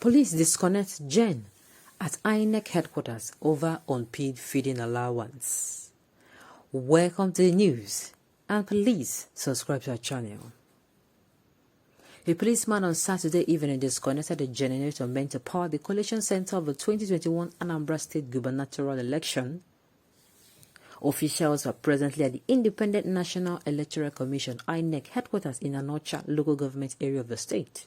Police disconnect Jen at Inec headquarters over unpaid feeding allowance. Welcome to the news, and please subscribe to our channel. A policeman on Saturday evening disconnected a generator meant to power the collation center of the 2021 Anambra State gubernatorial election. Officials are presently at the Independent National Electoral Commission (INEC) headquarters in Anocha local government area of the state.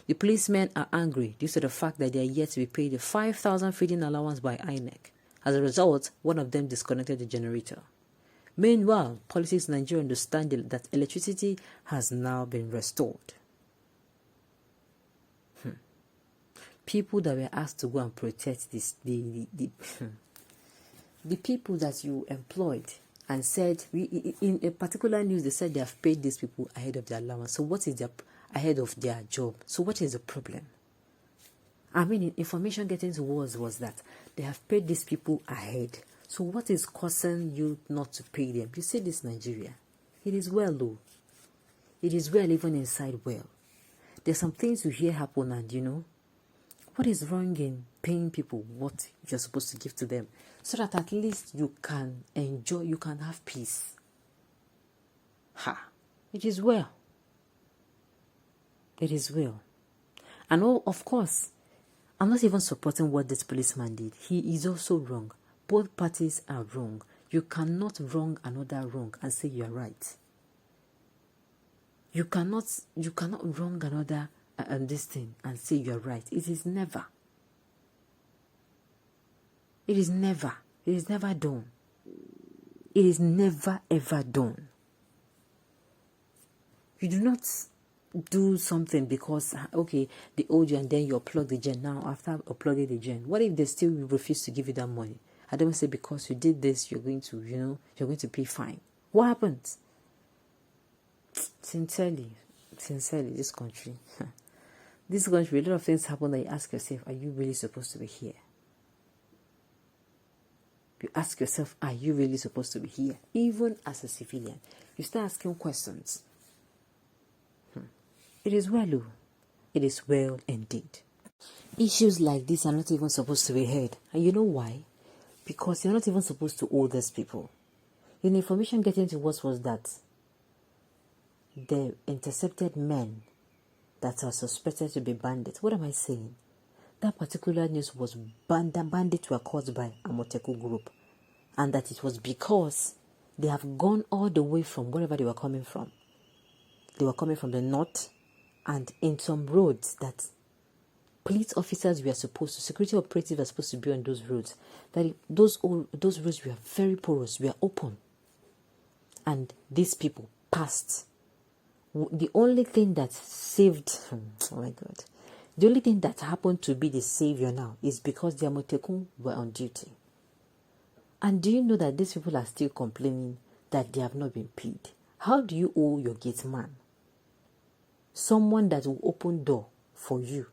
The policemen are angry due to the fact that they are yet to be paid the 5,000 feeding allowance by INEC. As a result, one of them disconnected the generator. Meanwhile, politics in Nigeria understand that electricity has now been restored. People that were asked to go and protect this, the people that you employed and said, in a particular news, they said they have paid these people ahead of their allowance. So what is their ahead of their job? So what is the problem? I mean, information getting to us was that they have paid these people ahead. So what is causing you not to pay them? You say this Nigeria. It is well, though. It is well even inside well. There's some things you hear happen and what is wrong in paying people what you're supposed to give to them so that at least you can enjoy, you can have peace. It is well. It is well. And of course, I'm not even supporting what this policeman did. He is also wrong. Both parties are wrong. You cannot wrong another wrong and say you're right. You cannot wrong another this thing and say you're right. It is never. It is never. It is never done. It is never ever done. You do not do something because, okay, they owed you and then you unplug the gen. Now, after unplugging the gen, what if they still refuse to give you that money? I don't say because you did this, you're going to, you're going to pay fine. What happens? Sincerely, this country, a lot of things happen that you ask yourself, are you really supposed to be here? You ask yourself, are you really supposed to be here? Even as a civilian, you start asking questions. It is well, oh. It is well indeed. Issues like this are not even supposed to be heard. And you know why? Because you're not even supposed to owe these people. The information getting to us was that they intercepted men that are suspected to be bandits. What am I saying? That particular news was bandits were caused by a Amoteku group. And that it was because they have gone all the way from wherever they were coming from. They were coming from the north and in some roads that police officers were supposed to, security operatives were supposed to be on those roads. That those roads were very porous, were open. And these people passed. The only thing that saved, oh my God, the only thing that happened to be the savior now is because the Amotekun were on duty. And do you know that these people are still complaining that they have not been paid? How do you owe your gate man? Someone that will open door for you.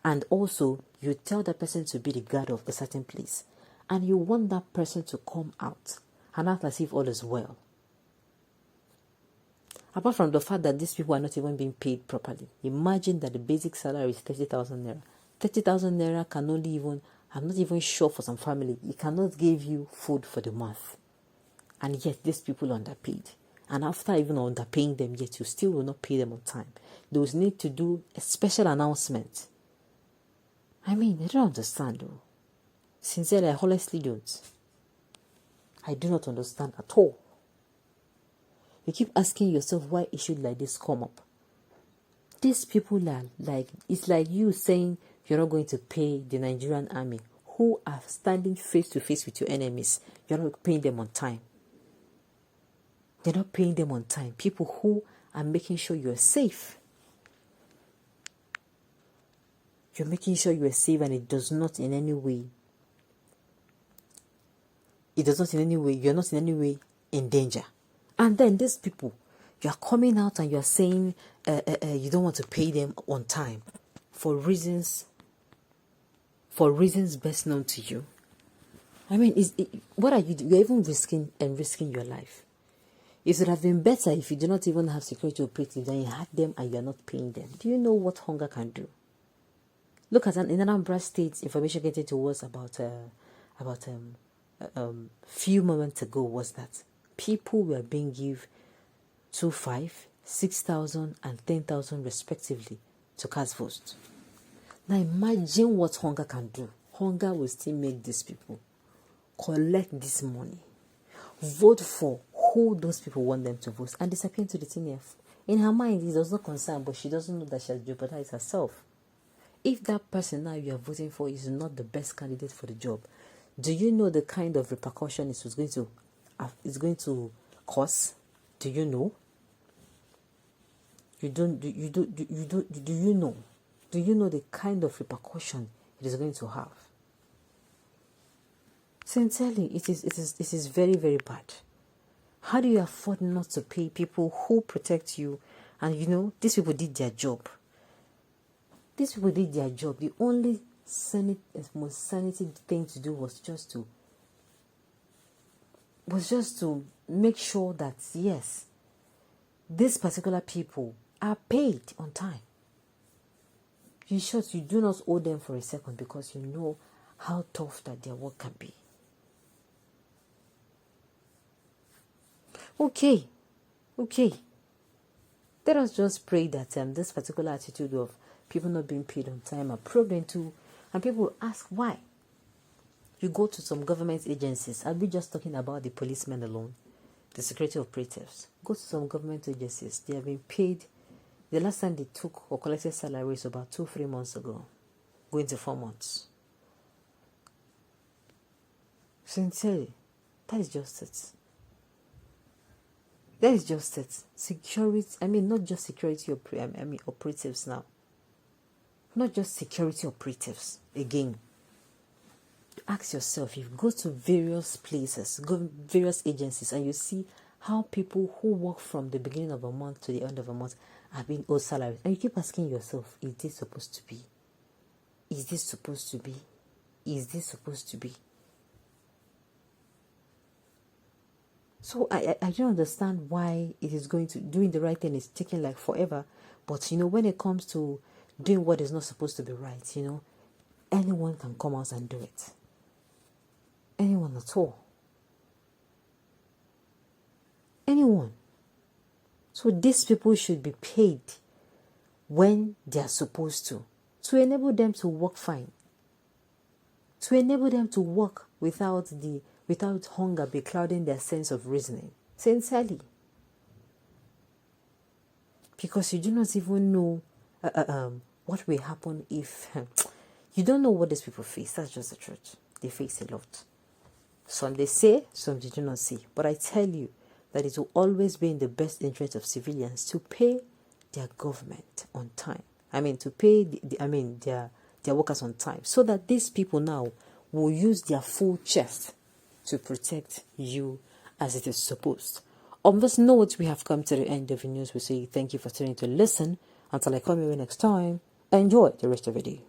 And also, you tell that person to be the guard of a certain place. And you want that person to come out and act as if all is well. Apart from the fact that these people are not even being paid properly. Imagine that the basic salary is 30,000 naira. 30,000 naira can only even, I'm not even sure for some family, it cannot give you food for the month. And yet these people are underpaid. And after even underpaying them, yet you still will not pay them on time. They will need to do a special announcement. I mean, I don't understand though. Sincerely, I honestly don't. I do not understand at all. You keep asking yourself why issues like this come up. These people are like, it's like you saying you're not going to pay the Nigerian army who are standing face to face with your enemies. You're not paying them on time. They're not paying them on time. People who are making sure you're safe. You're making sure you're safe and it does not in any way. You're not in any way in danger. And then these people, you are coming out and you are saying you don't want to pay them on time for reasons best known to you. I mean, what are you doing? You're even risking your life. It would have been better if you do not even have security operatives and you had them and you're not paying them. Do you know what hunger can do? Look at in Anambra State, information getting to us about few moments ago was that people were being given 2,500, 6,000, and 10,000 respectively to cast votes. Now imagine what hunger can do. Hunger will still make these people collect this money, vote for who those people want them to vote, and disappear into the thin air. In her mind, it does not concern, but she doesn't know that she has jeopardized herself. If that person now you are voting for is not the best candidate for the job, do you know the kind of repercussion it was going to cause? Do you know? You don't. Do you know? Do you know the kind of repercussion it is going to have? Sincerely, it is very, very bad. How do you afford not to pay people who protect you? And these people did their job. These people did their job. The only most sanity thing to do was just to make sure that yes, these particular people are paid on time. In short, you do not owe them for a second because you know how tough that their work can be. Okay. Let us just pray that this particular attitude of people not being paid on time are probed into, and people ask why. You go to some government agencies. Are we just talking about the policemen alone? The security operatives. Go to some government agencies. They have been paid. The last time they took or collected salaries about 2-3 months ago. Going to 4 months. Sincerely, that is just it. That is just it. Security, not just security operatives now. Not just security operatives. Again, ask yourself, if you go to various places, various agencies, and you see how people who work from the beginning of a month to the end of a month are being owed salaries, and you keep asking yourself, is this supposed to be? Is this supposed to be? Is this supposed to be? So I don't understand why it is doing the right thing is taking like forever. But when it comes to doing what is not supposed to be right, anyone can come out and do it. Anyone at all. Anyone. So these people should be paid when they are supposed to enable them to work fine. To enable them to work without hunger beclouding their sense of reasoning. Sincerely. Because you do not even know what will happen if you don't know what these people face. That's just the truth. They face a lot. Some they say, some they do not say. But I tell you that it will always be in the best interest of civilians to pay their government on time. To pay their workers on time, so that these people now will use their full chest to protect you as it is supposed. On this note, we have come to the end of the news. We say thank you for tuning to listen. Until I come here next time, enjoy the rest of the day.